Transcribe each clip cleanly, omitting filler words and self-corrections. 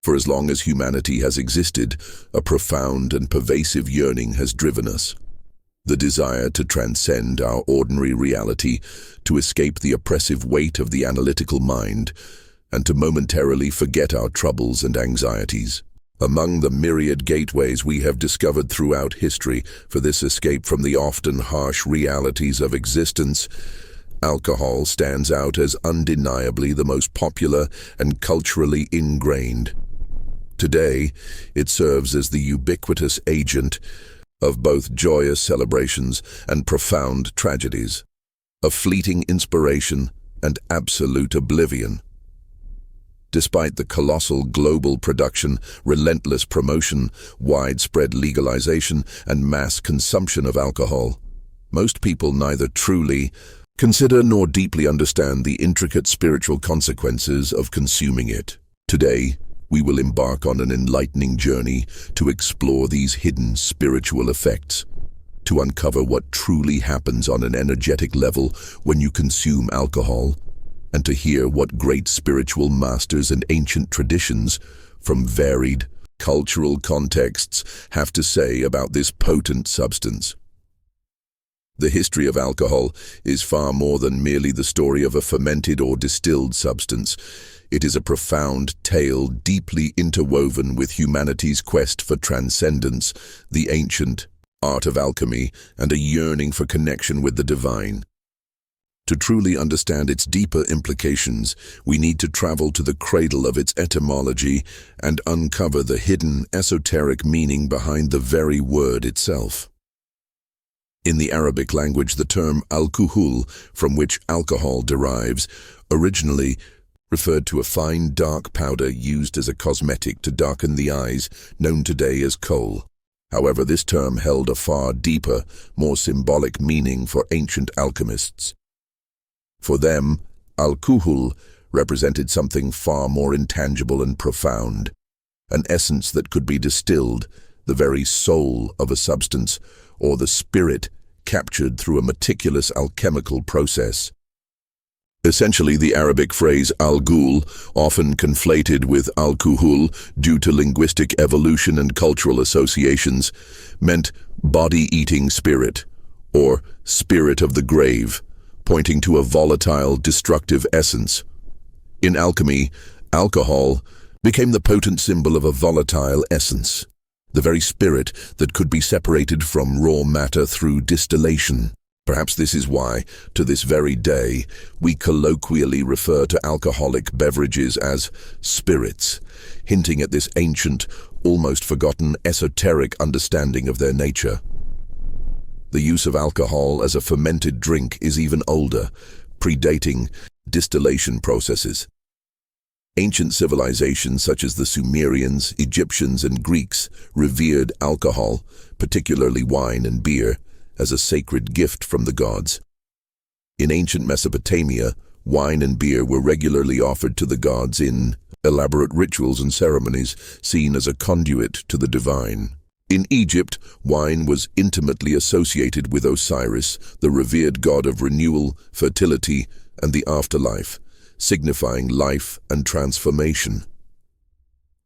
For as long as humanity has existed, a profound and pervasive yearning has driven us. The desire to transcend our ordinary reality, to escape the oppressive weight of the analytical mind, and to momentarily forget our troubles and anxieties. Among the myriad gateways we have discovered throughout history for this escape from the often harsh realities of existence, alcohol stands out as undeniably the most popular and culturally ingrained. Today, it serves as the ubiquitous agent of both joyous celebrations and profound tragedies, of fleeting inspiration and absolute oblivion. Despite the colossal global production, relentless promotion, widespread legalization, and mass consumption of alcohol, most people neither truly consider nor deeply understand the intricate spiritual consequences of consuming it. Today, we will embark on an enlightening journey to explore these hidden spiritual effects, to uncover what truly happens on an energetic level when you consume alcohol, and to hear what great spiritual masters and ancient traditions from varied cultural contexts have to say about this potent substance. The history of alcohol is far more than merely the story of a fermented or distilled substance. It is a profound tale deeply interwoven with humanity's quest for transcendence, the ancient art of alchemy, and a yearning for connection with the divine. To truly understand its deeper implications, we need to travel to the cradle of its etymology and uncover the hidden, esoteric meaning behind the very word itself. In the Arabic language, the term Al-Kuhl, from which alcohol derives, originally referred to a fine dark powder used as a cosmetic to darken the eyes, known today as kohl. However, this term held a far deeper, more symbolic meaning for ancient alchemists. For them, Al-Kuhl represented something far more intangible and profound, an essence that could be distilled, the very soul of a substance, or the spirit captured through a meticulous alchemical process. Essentially, the Arabic phrase al-ghul, often conflated with al-kuhul due to linguistic evolution and cultural associations, meant body-eating spirit, or spirit of the grave, pointing to a volatile, destructive essence. In alchemy, alcohol became the potent symbol of a volatile essence, the very spirit that could be separated from raw matter through distillation. Perhaps this is why, to this very day, we colloquially refer to alcoholic beverages as spirits, hinting at this ancient, almost forgotten, esoteric understanding of their nature. The use of alcohol as a fermented drink is even older, predating distillation processes. Ancient civilizations such as the Sumerians, Egyptians, and Greeks revered alcohol, particularly wine and beer, as a sacred gift from the gods. In ancient Mesopotamia, wine and beer were regularly offered to the gods in elaborate rituals and ceremonies, seen as a conduit to the divine. In Egypt, wine was intimately associated with Osiris, the revered god of renewal, fertility, and the afterlife, signifying life and transformation.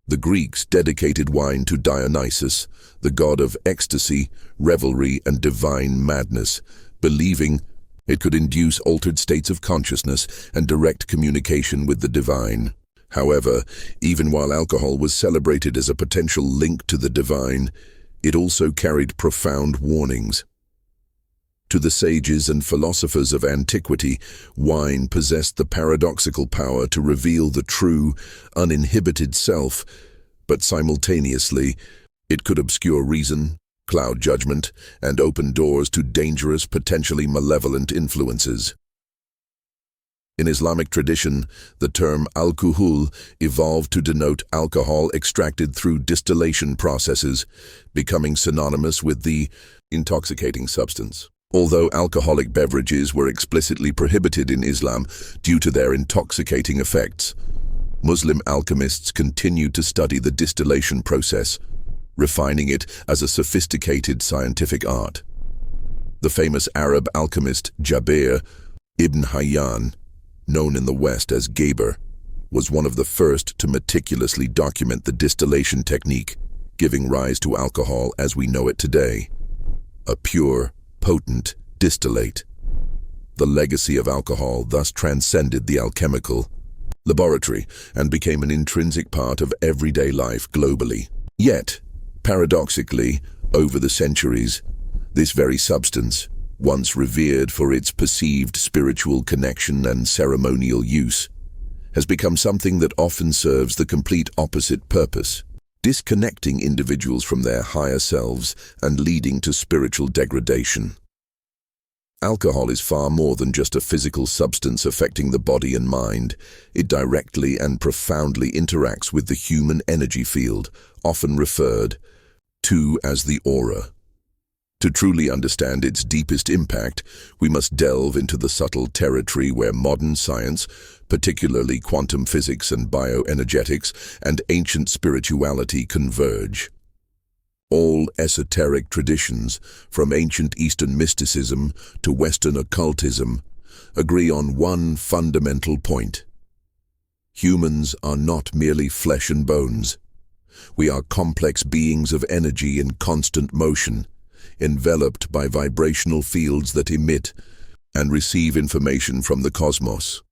The Greeks dedicated wine to Dionysus, the god of ecstasy, revelry, and divine madness, believing it could induce altered states of consciousness and direct communication with the divine. However, even while alcohol was celebrated as a potential link to the divine, it also carried profound warnings. To the sages and philosophers of antiquity, wine possessed the paradoxical power to reveal the true, uninhibited self, but simultaneously, it could obscure reason, cloud judgment, and open doors to dangerous, potentially malevolent influences. In Islamic tradition, the term al-kuhul evolved to denote alcohol extracted through distillation processes, becoming synonymous with the intoxicating substance. Although alcoholic beverages were explicitly prohibited in Islam due to their intoxicating effects, Muslim alchemists continued to study the distillation process, refining it as a sophisticated scientific art. The famous Arab alchemist Jabir ibn Hayyan, known in the West as Geber, was one of the first to meticulously document the distillation technique, giving rise to alcohol as we know it today. A pure, potent distillate. The legacy of alcohol thus transcended the alchemical laboratory and became an intrinsic part of everyday life globally. Yet, paradoxically, over the centuries, this very substance, once revered for its perceived spiritual connection and ceremonial use, has become something that often serves the complete opposite purpose, disconnecting individuals from their higher selves and leading to spiritual degradation. Alcohol is far more than just a physical substance affecting the body and mind. It directly and profoundly interacts with the human energy field, often referred to as the aura. To truly understand its deepest impact, we must delve into the subtle territory where modern science, particularly quantum physics and bioenergetics, and ancient spirituality converge. All esoteric traditions, from ancient Eastern mysticism to Western occultism, agree on one fundamental point. Humans are not merely flesh and bones. We are complex beings of energy in constant motion, enveloped by vibrational fields that emit and receive information from the cosmos.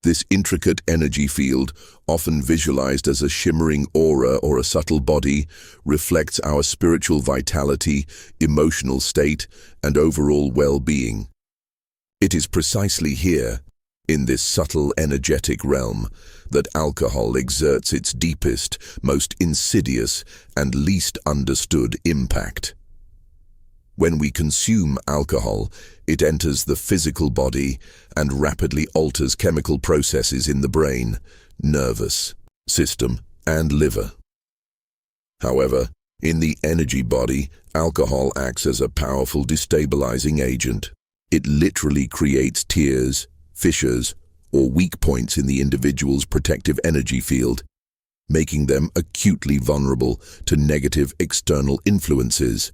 This intricate energy field, often visualized as a shimmering aura or a subtle body, reflects our spiritual vitality, emotional state, and overall well-being. It is precisely here, in this subtle energetic realm, that alcohol exerts its deepest, most insidious, and least understood impact. When we consume alcohol, it enters the physical body and rapidly alters chemical processes in the brain, nervous system, and liver. However, in the energy body, alcohol acts as a powerful destabilizing agent. It literally creates tears, fissures, or weak points in the individual's protective energy field, making them acutely vulnerable to negative external influences.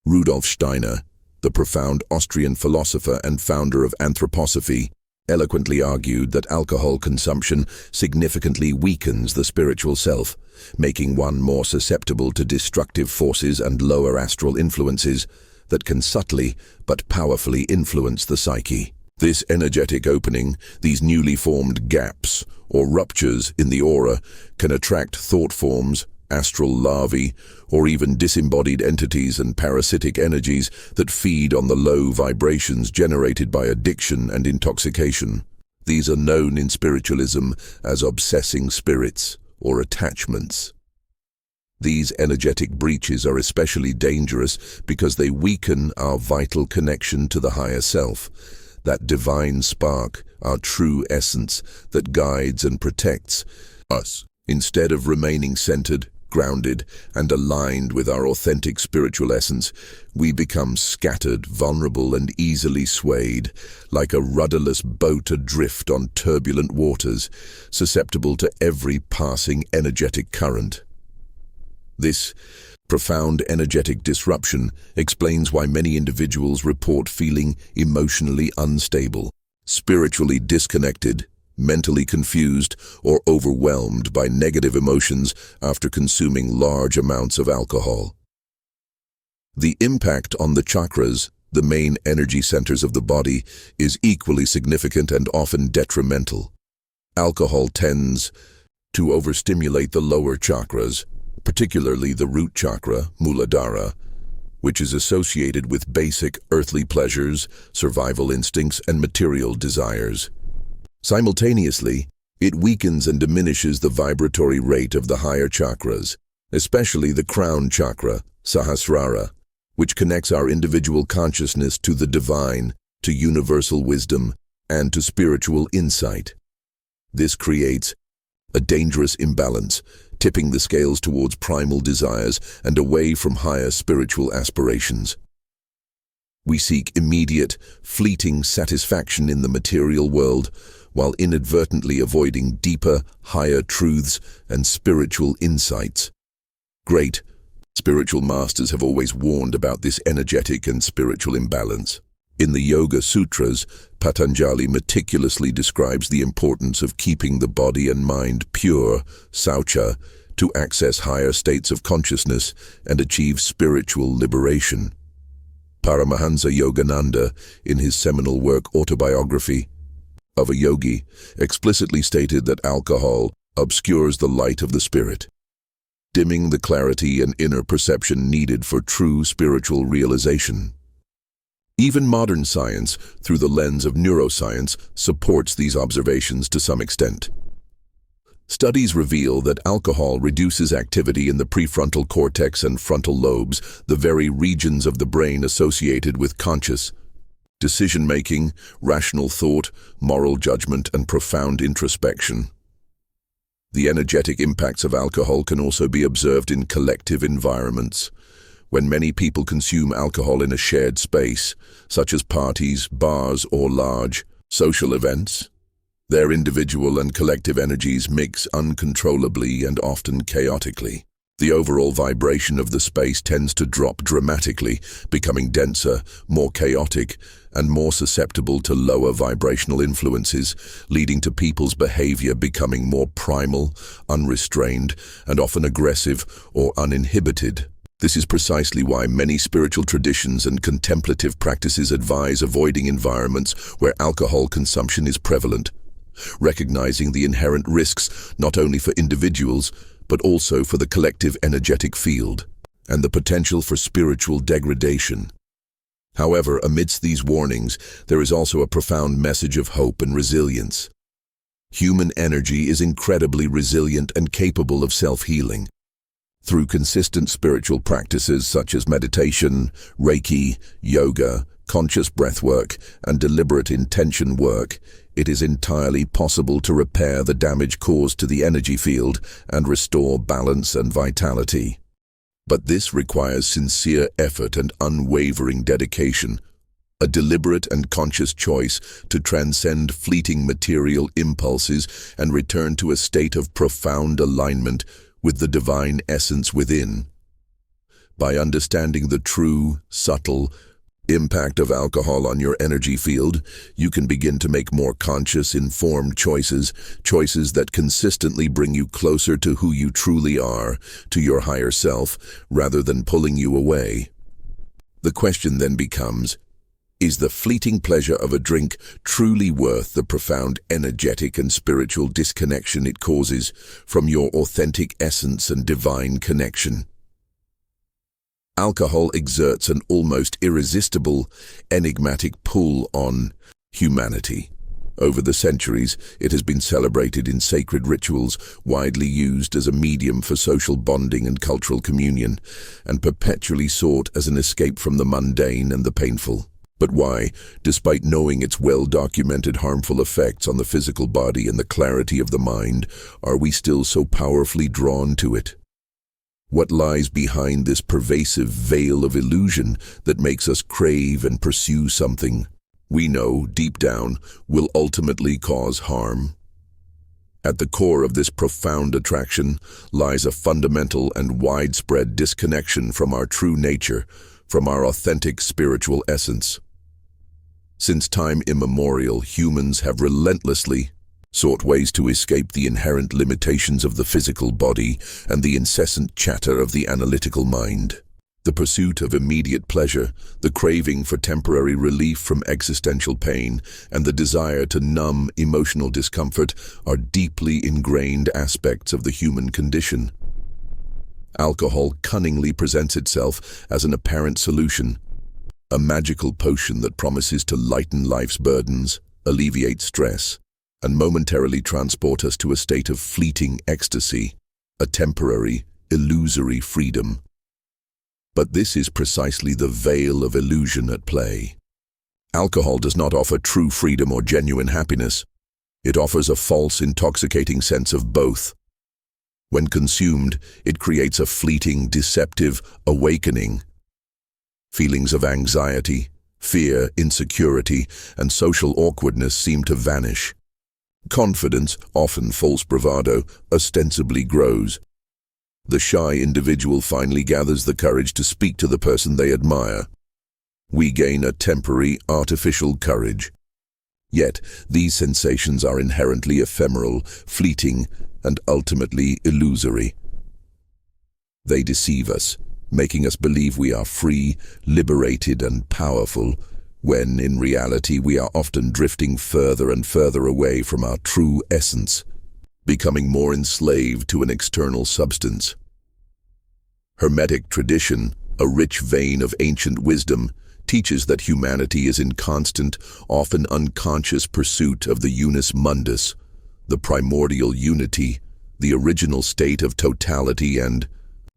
Rudolf Steiner, the profound Austrian philosopher and founder of anthroposophy, eloquently argued that alcohol consumption significantly weakens the spiritual self, making one more susceptible to destructive forces and lower astral influences that can subtly but powerfully influence the psyche. This energetic opening, these newly formed gaps or ruptures in the aura, can attract thought forms, astral larvae, or even disembodied entities and parasitic energies that feed on the low vibrations generated by addiction and intoxication. These are known in spiritualism as obsessing spirits or attachments. These energetic breaches are especially dangerous because they weaken our vital connection to the higher self, that divine spark, our true essence that guides and protects us. Instead of remaining centered, grounded, and aligned with our authentic spiritual essence, we become scattered, vulnerable, and easily swayed, like a rudderless boat adrift on turbulent waters, susceptible to every passing energetic current. This profound energetic disruption explains why many individuals report feeling emotionally unstable, spiritually disconnected, mentally confused, or overwhelmed by negative emotions after consuming large amounts of alcohol. The impact on the chakras, the main energy centers of the body, is equally significant and often detrimental. Alcohol tends to overstimulate the lower chakras, particularly the root chakra, Muladhara, which is associated with basic earthly pleasures, survival instincts, and material desires. Simultaneously, it weakens and diminishes the vibratory rate of the higher chakras, especially the crown chakra, Sahasrara, which connects our individual consciousness to the divine, to universal wisdom, and to spiritual insight. This creates a dangerous imbalance, tipping the scales towards primal desires and away from higher spiritual aspirations. We seek immediate, fleeting satisfaction in the material world, while inadvertently avoiding deeper, higher truths and spiritual insights. Great spiritual masters have always warned about this energetic and spiritual imbalance. In the Yoga Sutras, Patanjali meticulously describes the importance of keeping the body and mind pure, saucha, to access higher states of consciousness and achieve spiritual liberation. Paramahansa Yogananda, in his seminal work Autobiography of a Yogi, explicitly stated that alcohol obscures the light of the spirit, dimming the clarity and inner perception needed for true spiritual realization. Even modern science, through the lens of neuroscience, supports these observations to some extent. Studies reveal that alcohol reduces activity in the prefrontal cortex and frontal lobes, the very regions of the brain associated with conscious decision-making, rational thought, moral judgment, and profound introspection. The energetic impacts of alcohol can also be observed in collective environments. When many people consume alcohol in a shared space, such as parties, bars, or large social events, their individual and collective energies mix uncontrollably and often chaotically. The overall vibration of the space tends to drop dramatically, becoming denser, more chaotic, and more susceptible to lower vibrational influences, leading to people's behavior becoming more primal, unrestrained, and often aggressive or uninhibited. This is precisely why many spiritual traditions and contemplative practices advise avoiding environments where alcohol consumption is prevalent, recognizing the inherent risks not only for individuals, but also for the collective energetic field, and the potential for spiritual degradation. However, amidst these warnings, there is also a profound message of hope and resilience. Human energy is incredibly resilient and capable of self-healing. Through consistent spiritual practices such as meditation, Reiki, yoga, conscious breathwork, and deliberate intention work, it is entirely possible to repair the damage caused to the energy field and restore balance and vitality. But this requires sincere effort and unwavering dedication, a deliberate and conscious choice to transcend fleeting material impulses and return to a state of profound alignment with the divine essence within. By understanding the true, subtle impact of alcohol on your energy field, you can begin to make more conscious, informed choices that consistently bring you closer to who you truly are, to your higher self, rather than pulling you away. The question then becomes, is the fleeting pleasure of a drink truly worth the profound energetic and spiritual disconnection it causes from your authentic essence and divine connection? Alcohol exerts an almost irresistible, enigmatic pull on humanity. Over the centuries, it has been celebrated in sacred rituals, widely used as a medium for social bonding and cultural communion, and perpetually sought as an escape from the mundane and the painful. But why, despite knowing its well-documented harmful effects on the physical body and the clarity of the mind, are we still so powerfully drawn to it? What lies behind this pervasive veil of illusion that makes us crave and pursue something we know, deep down, will ultimately cause harm? At the core of this profound attraction lies a fundamental and widespread disconnection from our true nature, from our authentic spiritual essence. Since time immemorial, humans have relentlessly sought ways to escape the inherent limitations of the physical body and the incessant chatter of the analytical mind. The pursuit of immediate pleasure, the craving for temporary relief from existential pain, and the desire to numb emotional discomfort are deeply ingrained aspects of the human condition. Alcohol cunningly presents itself as an apparent solution, a magical potion that promises to lighten life's burdens, alleviate stress, and momentarily transport us to a state of fleeting ecstasy, a temporary, illusory freedom. But this is precisely the veil of illusion at play. Alcohol does not offer true freedom or genuine happiness. It offers a false, intoxicating sense of both. When consumed, it creates a fleeting, deceptive awakening. Feelings of anxiety, fear, insecurity, and social awkwardness seem to vanish. Confidence, often false bravado, ostensibly grows. The shy individual finally gathers the courage to speak to the person they admire. We gain a temporary, artificial courage. Yet, these sensations are inherently ephemeral, fleeting, and ultimately illusory. They deceive us, making us believe we are free, liberated, and powerful, when in reality we are often drifting further and further away from our true essence, becoming more enslaved to an external substance. Hermetic tradition, a rich vein of ancient wisdom, teaches that humanity is in constant, often unconscious pursuit of the unus mundus, the primordial unity, the original state of totality and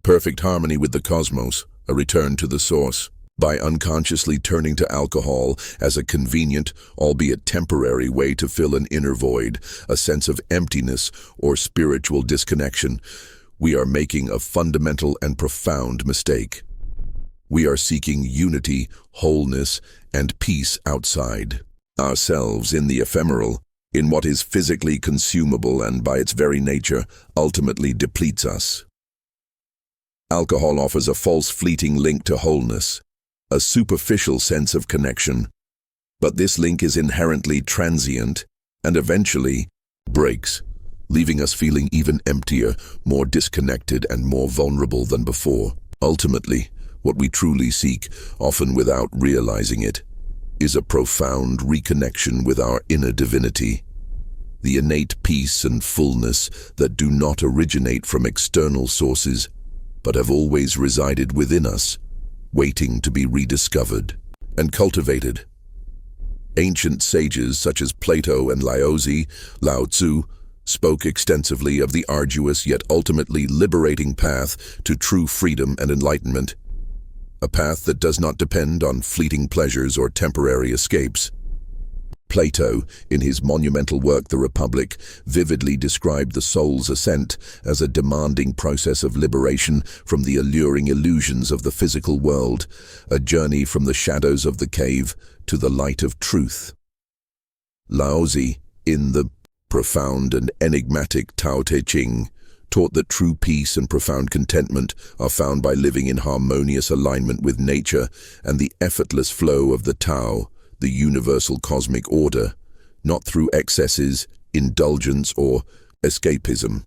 perfect harmony with the cosmos, a return to the source. By unconsciously turning to alcohol as a convenient, albeit temporary way to fill an inner void, a sense of emptiness or spiritual disconnection, we are making a fundamental and profound mistake. We are seeking unity, wholeness, and peace outside ourselves, in the ephemeral, in what is physically consumable and by its very nature ultimately depletes us. Alcohol offers a false fleeting link to wholeness, a superficial sense of connection. But this link is inherently transient and eventually breaks, leaving us feeling even emptier, more disconnected, and more vulnerable than before. Ultimately, what we truly seek, often without realizing it, is a profound reconnection with our inner divinity, the innate peace and fullness that do not originate from external sources, but have always resided within us, waiting to be rediscovered and cultivated. Ancient sages such as Plato and Lao Tzu spoke extensively of the arduous yet ultimately liberating path to true freedom and enlightenment, a path that does not depend on fleeting pleasures or temporary escapes. Plato, in his monumental work The Republic, vividly described the soul's ascent as a demanding process of liberation from the alluring illusions of the physical world, a journey from the shadows of the cave to the light of truth. Lao Tzu, in the profound and enigmatic Tao Te Ching, taught that true peace and profound contentment are found by living in harmonious alignment with nature and the effortless flow of the Tao, the universal cosmic order, not through excesses, indulgence, or escapism.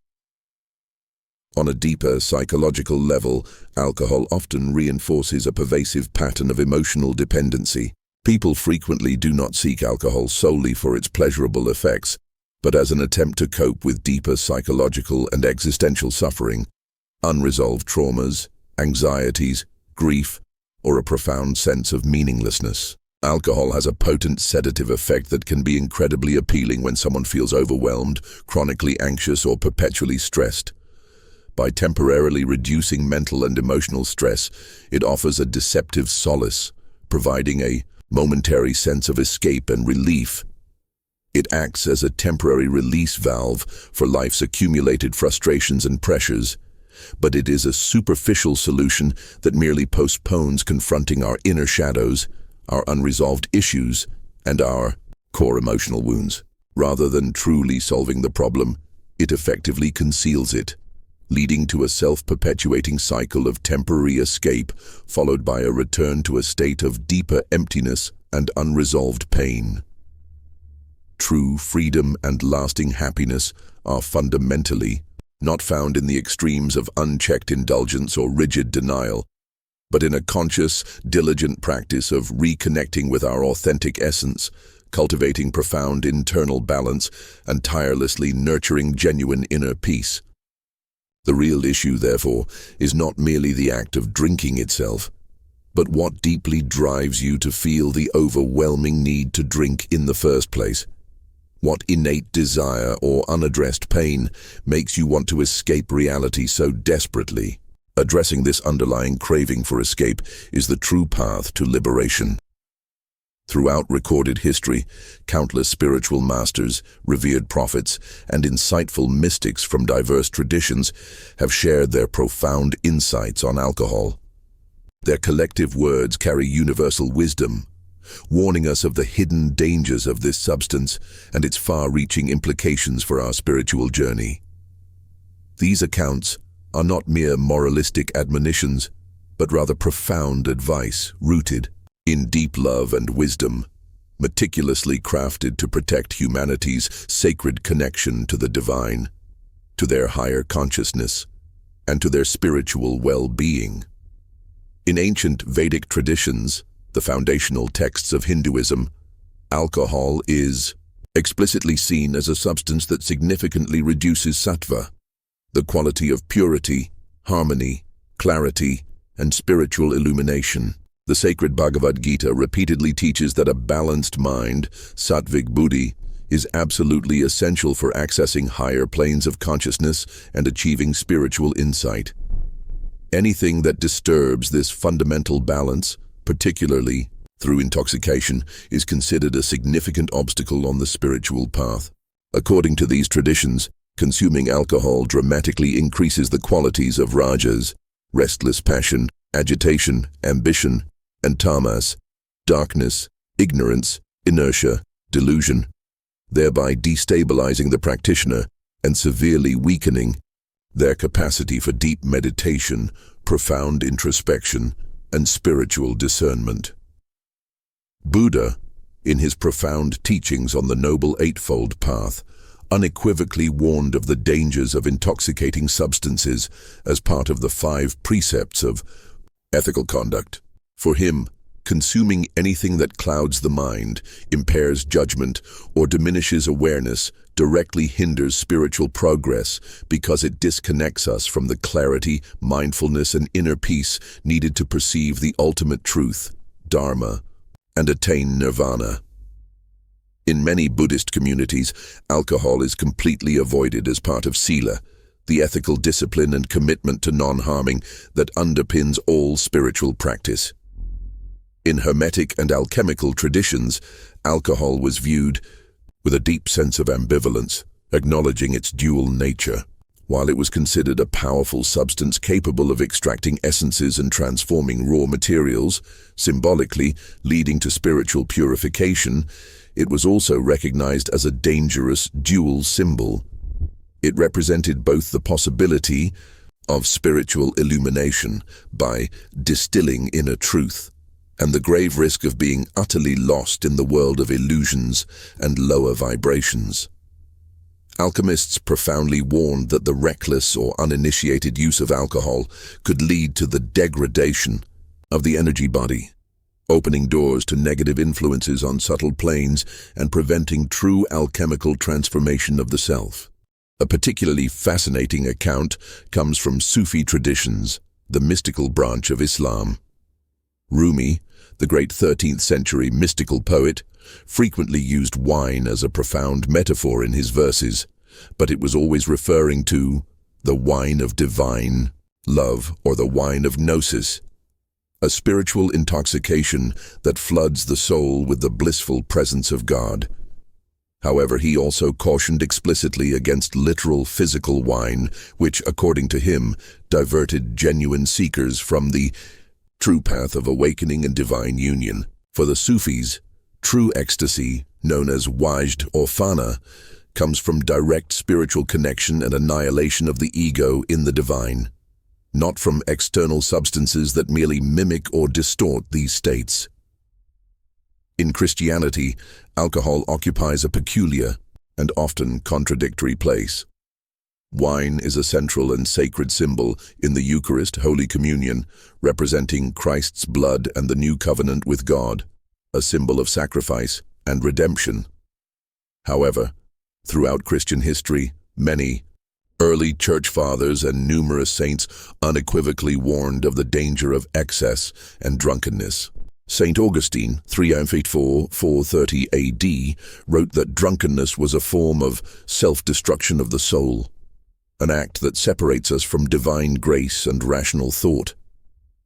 On a deeper psychological level, alcohol often reinforces a pervasive pattern of emotional dependency. People frequently do not seek alcohol solely for its pleasurable effects, but as an attempt to cope with deeper psychological and existential suffering, unresolved traumas, anxieties, grief, or a profound sense of meaninglessness. Alcohol has a potent sedative effect that can be incredibly appealing when someone feels overwhelmed, chronically anxious, or perpetually stressed. By temporarily reducing mental and emotional stress, it offers a deceptive solace, providing a momentary sense of escape and relief. It acts as a temporary release valve for life's accumulated frustrations and pressures, but it is a superficial solution that merely postpones confronting our inner shadows, our unresolved issues, and our core emotional wounds. Rather than truly solving the problem, it effectively conceals it, leading to a self-perpetuating cycle of temporary escape, followed by a return to a state of deeper emptiness and unresolved pain. True freedom and lasting happiness are fundamentally not found in the extremes of unchecked indulgence or rigid denial, but in a conscious, diligent practice of reconnecting with our authentic essence, cultivating profound internal balance, and tirelessly nurturing genuine inner peace. The real issue, therefore, is not merely the act of drinking itself, but what deeply drives you to feel the overwhelming need to drink in the first place. What innate desire or unaddressed pain makes you want to escape reality so desperately? Addressing this underlying craving for escape is the true path to liberation. Throughout recorded history, countless spiritual masters, revered prophets, and insightful mystics from diverse traditions have shared their profound insights on alcohol. Their collective words carry universal wisdom, warning us of the hidden dangers of this substance and its far-reaching implications for our spiritual journey. These accounts are not mere moralistic admonitions, but rather profound advice rooted in deep love and wisdom, meticulously crafted to protect humanity's sacred connection to the divine, to their higher consciousness, and to their spiritual well-being. In ancient Vedic traditions, the foundational texts of Hinduism, alcohol is explicitly seen as a substance that significantly reduces sattva, the quality of purity, harmony, clarity, and spiritual illumination. The sacred Bhagavad Gita repeatedly teaches that a balanced mind, sattvic buddhi, is absolutely essential for accessing higher planes of consciousness and achieving spiritual insight. Anything that disturbs this fundamental balance, particularly through intoxication, is considered a significant obstacle on the spiritual path. According to these traditions, consuming alcohol dramatically increases the qualities of rajas, restless passion, agitation, ambition, and tamas, darkness, ignorance, inertia, delusion, thereby destabilizing the practitioner and severely weakening their capacity for deep meditation, profound introspection, and spiritual discernment. Buddha, in his profound teachings on the Noble Eightfold Path, unequivocally warned of the dangers of intoxicating substances as part of the 5 precepts of ethical conduct. For him, consuming anything that clouds the mind, impairs judgment, or diminishes awareness directly hinders spiritual progress because it disconnects us from the clarity, mindfulness, and inner peace needed to perceive the ultimate truth, Dharma, and attain nirvana. In many Buddhist communities, alcohol is completely avoided as part of sila, the ethical discipline and commitment to non-harming that underpins all spiritual practice. In Hermetic and alchemical traditions, alcohol was viewed with a deep sense of ambivalence, acknowledging its dual nature. While it was considered a powerful substance capable of extracting essences and transforming raw materials, symbolically leading to spiritual purification, it was also recognized as a dangerous dual symbol. It represented both the possibility of spiritual illumination by distilling inner truth, and the grave risk of being utterly lost in the world of illusions and lower vibrations. Alchemists profoundly warned that the reckless or uninitiated use of alcohol could lead to the degradation of the energy body, opening doors to negative influences on subtle planes and preventing true alchemical transformation of the self. A particularly fascinating account comes from Sufi traditions, the mystical branch of Islam. Rumi, the great 13th century mystical poet, frequently used wine as a profound metaphor in his verses, but it was always referring to the wine of divine love or the wine of gnosis, a spiritual intoxication that floods the soul with the blissful presence of God. However, he also cautioned explicitly against literal physical wine, which, according to him, diverted genuine seekers from the true path of awakening and divine union. For the Sufis, true ecstasy, known as wajd or fana, comes from direct spiritual connection and annihilation of the ego in the divine, not from external substances that merely mimic or distort these states. In Christianity, alcohol occupies a peculiar and often contradictory place. Wine is a central and sacred symbol in the Eucharist, Holy Communion, representing Christ's blood and the new covenant with God, a symbol of sacrifice and redemption. However, throughout Christian history, many early church fathers and numerous saints unequivocally warned of the danger of excess and drunkenness. St. Augustine, 354–430 AD, wrote that drunkenness was a form of self-destruction of the soul, an act that separates us from divine grace and rational thought.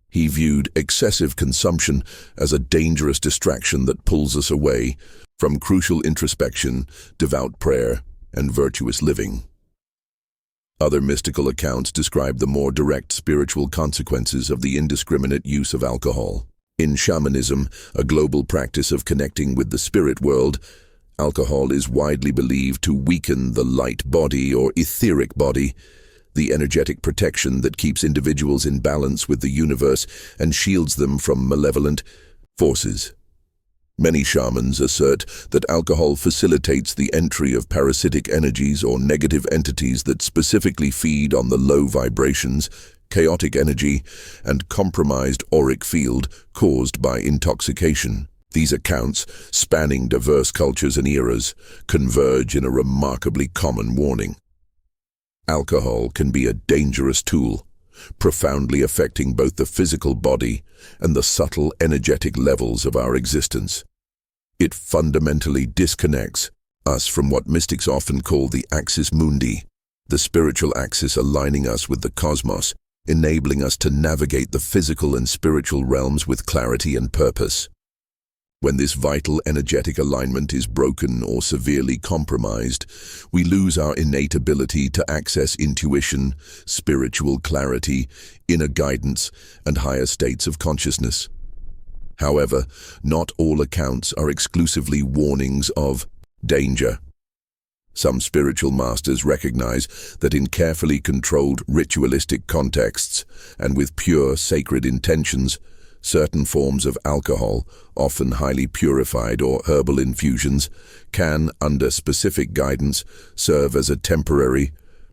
He viewed excessive consumption as a dangerous distraction that pulls us away from crucial introspection, devout prayer, and virtuous living. Other mystical accounts describe the more direct spiritual consequences of the indiscriminate use of alcohol. In shamanism, a global practice of connecting with the spirit world, alcohol is widely believed to weaken the light body or etheric body, the energetic protection that keeps individuals in balance with the universe and shields them from malevolent Forces. Many shamans assert that alcohol facilitates the entry of parasitic energies or negative entities that specifically feed on the low vibrations, chaotic energy, and compromised auric field caused by intoxication. These accounts, spanning diverse cultures and eras, converge in a remarkably common warning. Alcohol can be a dangerous tool, profoundly affecting both the physical body and the subtle energetic levels of our existence. It fundamentally disconnects us from what mystics often call the axis mundi, the spiritual axis aligning us with the cosmos, enabling us to navigate the physical and spiritual realms with clarity and purpose. When this vital energetic alignment is broken or severely compromised, we lose our innate ability to access intuition, spiritual clarity, inner guidance, and higher states of consciousness. However, not all accounts are exclusively warnings of danger. Some spiritual masters recognize that in carefully controlled ritualistic contexts and with pure sacred intentions, certain forms of alcohol, often highly purified or herbal infusions, can, under specific guidance, serve as a temporary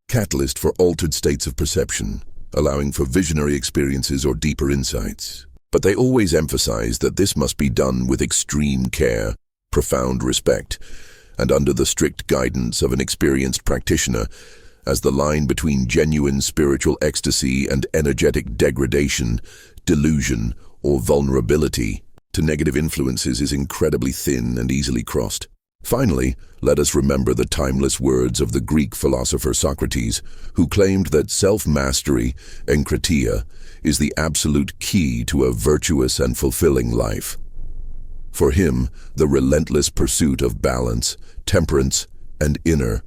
catalyst for altered states of perception, allowing for visionary experiences or deeper insights. But they always emphasize that this must be done with extreme care, profound respect, and under the strict guidance of an experienced practitioner, as the line between genuine spiritual ecstasy and energetic degradation, delusion, or vulnerability to negative influences is incredibly thin and easily crossed. Finally, let us remember the timeless words of the Greek philosopher Socrates, who claimed that self-mastery, enkrateia, is the absolute key to a virtuous and fulfilling life. For him, the relentless pursuit of balance, temperance, and inner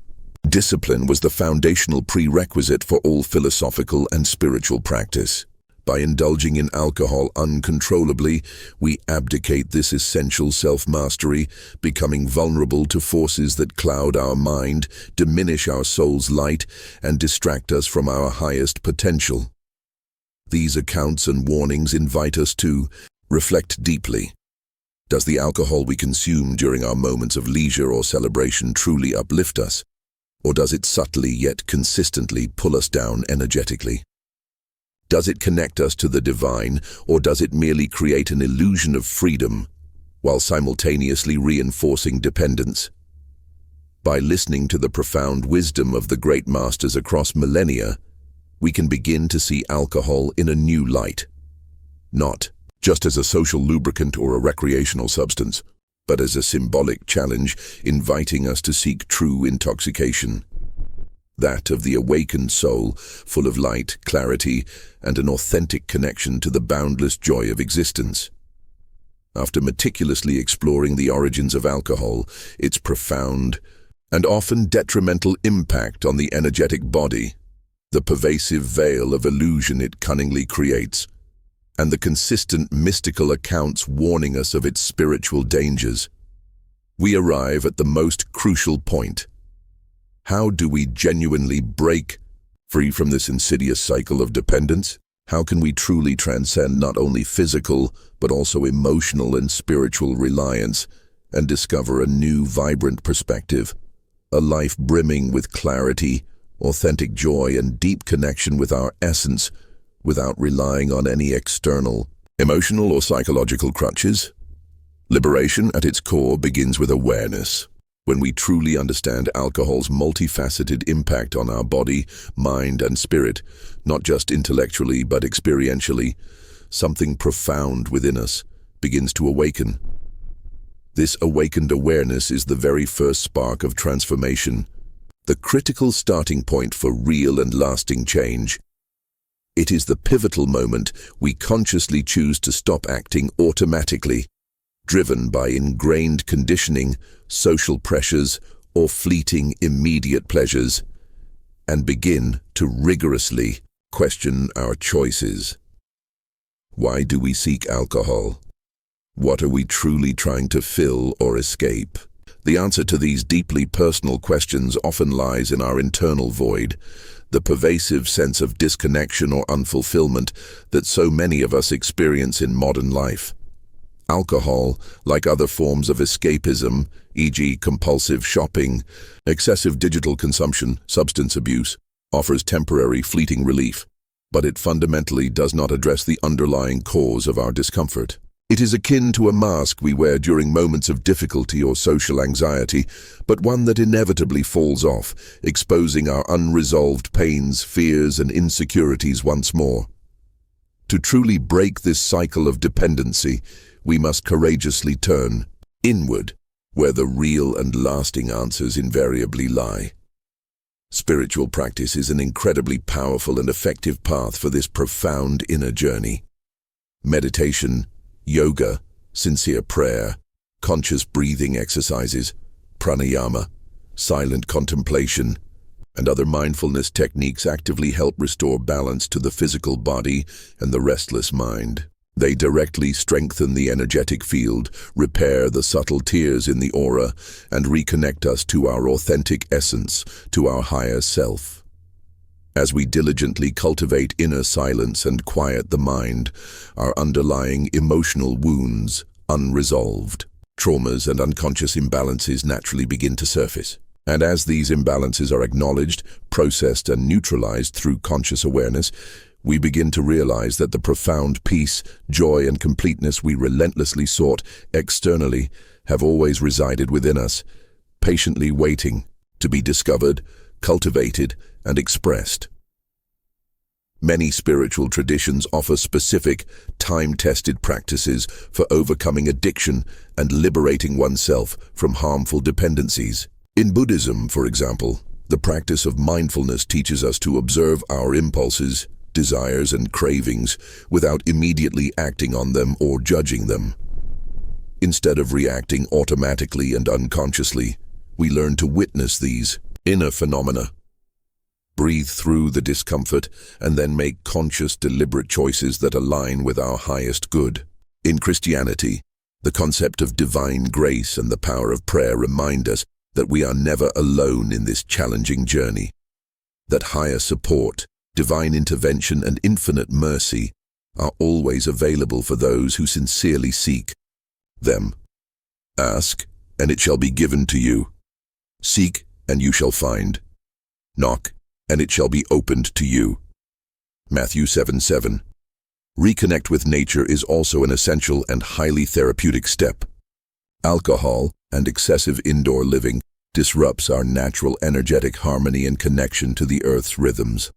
discipline was the foundational prerequisite for all philosophical and spiritual practice. By indulging in alcohol uncontrollably, we abdicate this essential self-mastery, becoming vulnerable to forces that cloud our mind, diminish our soul's light, and distract us from our highest potential. These accounts and warnings invite us to reflect deeply. Does the alcohol we consume during our moments of leisure or celebration truly uplift us, or does it subtly yet consistently pull us down energetically? Does it connect us to the divine, or does it merely create an illusion of freedom, while simultaneously reinforcing dependence? By listening to the profound wisdom of the great masters across millennia, we can begin to see alcohol in a new light. Not just as a social lubricant or a recreational substance, but as a symbolic challenge inviting us to seek true intoxication. That of the awakened soul, full of light, clarity, and an authentic connection to the boundless joy of existence. After meticulously exploring the origins of alcohol, its profound and often detrimental impact on the energetic body, the pervasive veil of illusion it cunningly creates, and the consistent mystical accounts warning us of its spiritual dangers, we arrive at the most crucial point. How do we genuinely break free from this insidious cycle of dependence? How can we truly transcend not only physical, but also emotional and spiritual reliance and discover a new, vibrant perspective, a life brimming with clarity, authentic joy, and deep connection with our essence, without relying on any external, emotional or psychological crutches? Liberation at its core begins with awareness. When we truly understand alcohol's multifaceted impact on our body, mind, and spirit, not just intellectually but experientially, something profound within us begins to awaken. This awakened awareness is the very first spark of transformation, the critical starting point for real and lasting change. It is the pivotal moment we consciously choose to stop acting automatically, driven by ingrained conditioning, social pressures, or fleeting immediate pleasures, and begin to rigorously question our choices. Why do we seek alcohol? What are we truly trying to fill or escape? The answer to these deeply personal questions often lies in our internal void, the pervasive sense of disconnection or unfulfillment that so many of us experience in modern life. Alcohol, like other forms of escapism, e.g. compulsive shopping, excessive digital consumption, substance abuse, offers temporary, fleeting relief, but it fundamentally does not address the underlying cause of our discomfort. It is akin to a mask we wear during moments of difficulty or social anxiety, but one that inevitably falls off, exposing our unresolved pains, fears, and insecurities once more. To truly break this cycle of dependency, we must courageously turn inward, where the real and lasting answers invariably lie. Spiritual practice is an incredibly powerful and effective path for this profound inner journey. Meditation, yoga, sincere prayer, conscious breathing exercises, pranayama, silent contemplation, and other mindfulness techniques actively help restore balance to the physical body and the restless mind. They directly strengthen the energetic field, repair the subtle tears in the aura, and reconnect us to our authentic essence, to our higher self. As we diligently cultivate inner silence and quiet the mind, our underlying emotional wounds, unresolved traumas and unconscious imbalances naturally begin to surface. And as these imbalances are acknowledged, processed, and neutralized through conscious awareness, we begin to realize that the profound peace, joy, and completeness we relentlessly sought externally have always resided within us, patiently waiting to be discovered, cultivated, and expressed. Many spiritual traditions offer specific, time-tested practices for overcoming addiction and liberating oneself from harmful dependencies. In Buddhism, for example, the practice of mindfulness teaches us to observe our impulses, desires, and cravings without immediately acting on them or judging them. Instead of reacting automatically and unconsciously, we learn to witness these inner phenomena, breathe through the discomfort, and then make conscious, deliberate choices that align with our highest good. In Christianity, the concept of divine grace and the power of prayer remind us that we are never alone in this challenging journey, that higher support, divine intervention, and infinite mercy are always available for those who sincerely seek them. Ask, and it shall be given to you. Seek, and you shall find. Knock, and it shall be opened to you. Matthew 7:7. Reconnect with nature is also an essential and highly therapeutic step. Alcohol and excessive indoor living disrupts our natural energetic harmony and connection to the earth's rhythms.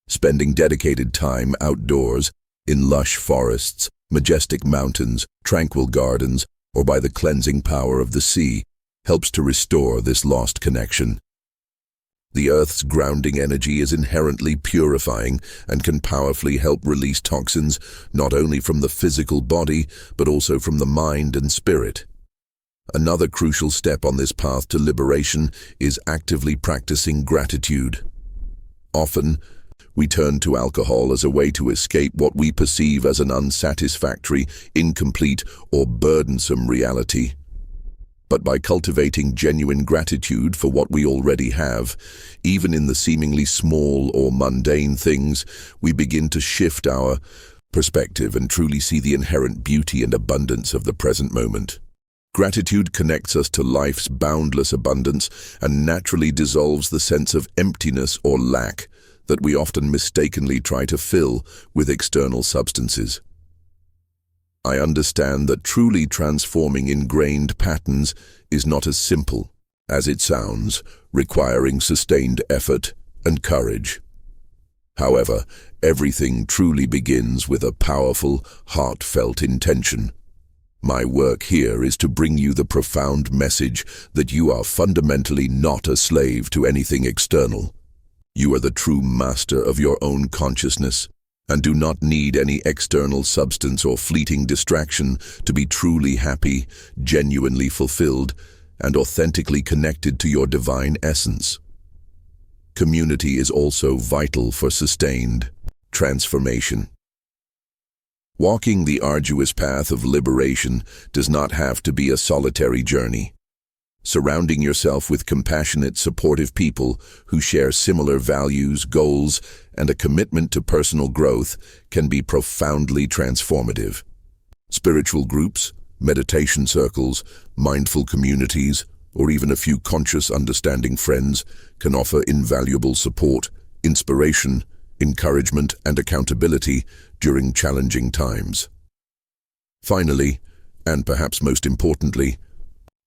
Spending dedicated time outdoors, in lush forests, majestic mountains, tranquil gardens, or by the cleansing power of the sea, helps to restore this lost connection. The earth's grounding energy is inherently purifying and can powerfully help release toxins not only from the physical body, but also from the mind and spirit. Another crucial step on this path to liberation is actively practicing gratitude. Often, we turn to alcohol as a way to escape what we perceive as an unsatisfactory, incomplete, or burdensome reality. But by cultivating genuine gratitude for what we already have, even in the seemingly small or mundane things, we begin to shift our perspective and truly see the inherent beauty and abundance of the present moment. Gratitude connects us to life's boundless abundance and naturally dissolves the sense of emptiness or lack that we often mistakenly try to fill with external substances. I understand that truly transforming ingrained patterns is not as simple as it sounds, requiring sustained effort and courage. However, everything truly begins with a powerful, heartfelt intention. My work here is to bring you the profound message that you are fundamentally not a slave to anything external. You are the true master of your own consciousness, and do not need any external substance or fleeting distraction to be truly happy, genuinely fulfilled, and authentically connected to your divine essence. Community is also vital for sustained transformation. Walking the arduous path of liberation does not have to be a solitary journey. Surrounding yourself with compassionate, supportive people who share similar values, goals, and a commitment to personal growth can be profoundly transformative. Spiritual groups, meditation circles, mindful communities, or even a few conscious understanding friends can offer invaluable support, inspiration, encouragement, and accountability during challenging times. Finally, and perhaps most importantly,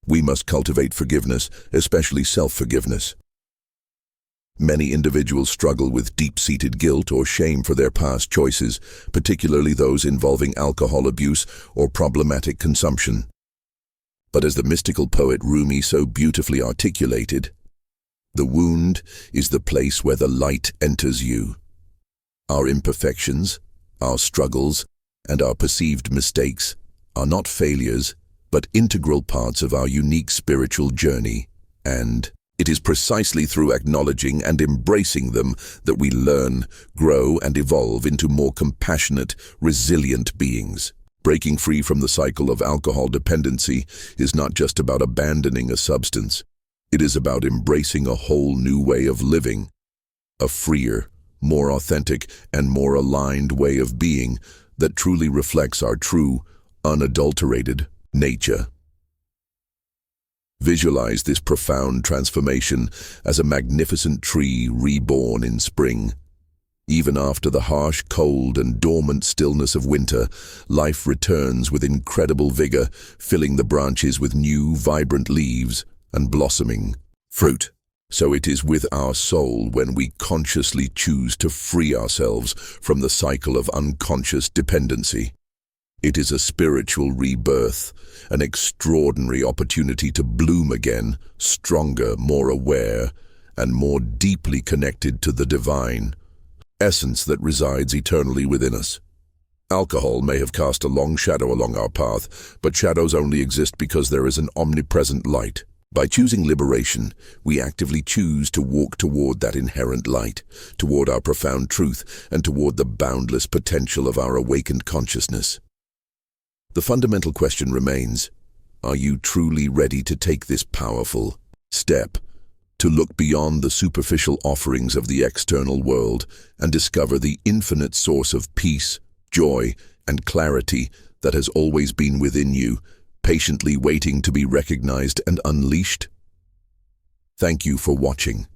we must cultivate forgiveness, especially self-forgiveness. Many individuals struggle with deep-seated guilt or shame for their past choices, particularly those involving alcohol abuse or problematic consumption. But as the mystical poet Rumi so beautifully articulated, the wound is the place where the light enters you. Our imperfections, our struggles, and our perceived mistakes are not failures, but integral parts of our unique spiritual journey, and it is precisely through acknowledging and embracing them that we learn, grow, and evolve into more compassionate, resilient beings. Breaking free from the cycle of alcohol dependency is not just about abandoning a substance. It is about embracing a whole new way of living, a freer, more authentic, and more aligned way of being that truly reflects our true, unadulterated nature. Visualize this profound transformation as a magnificent tree reborn in spring. Even after the harsh cold and dormant stillness of winter, life returns with incredible vigor, filling the branches with new, vibrant leaves and blossoming fruit. So it is with our soul when we consciously choose to free ourselves from the cycle of unconscious dependency. It is a spiritual rebirth, an extraordinary opportunity to bloom again, stronger, more aware, and more deeply connected to the divine essence that resides eternally within us. Alcohol may have cast a long shadow along our path, but shadows only exist because there is an omnipresent light. By choosing liberation, we actively choose to walk toward that inherent light, toward our profound truth, and toward the boundless potential of our awakened consciousness. The fundamental question remains, are you truly ready to take this powerful step, to look beyond the superficial offerings of the external world and discover the infinite source of peace, joy, and clarity that has always been within you, patiently waiting to be recognized and unleashed? Thank you for watching.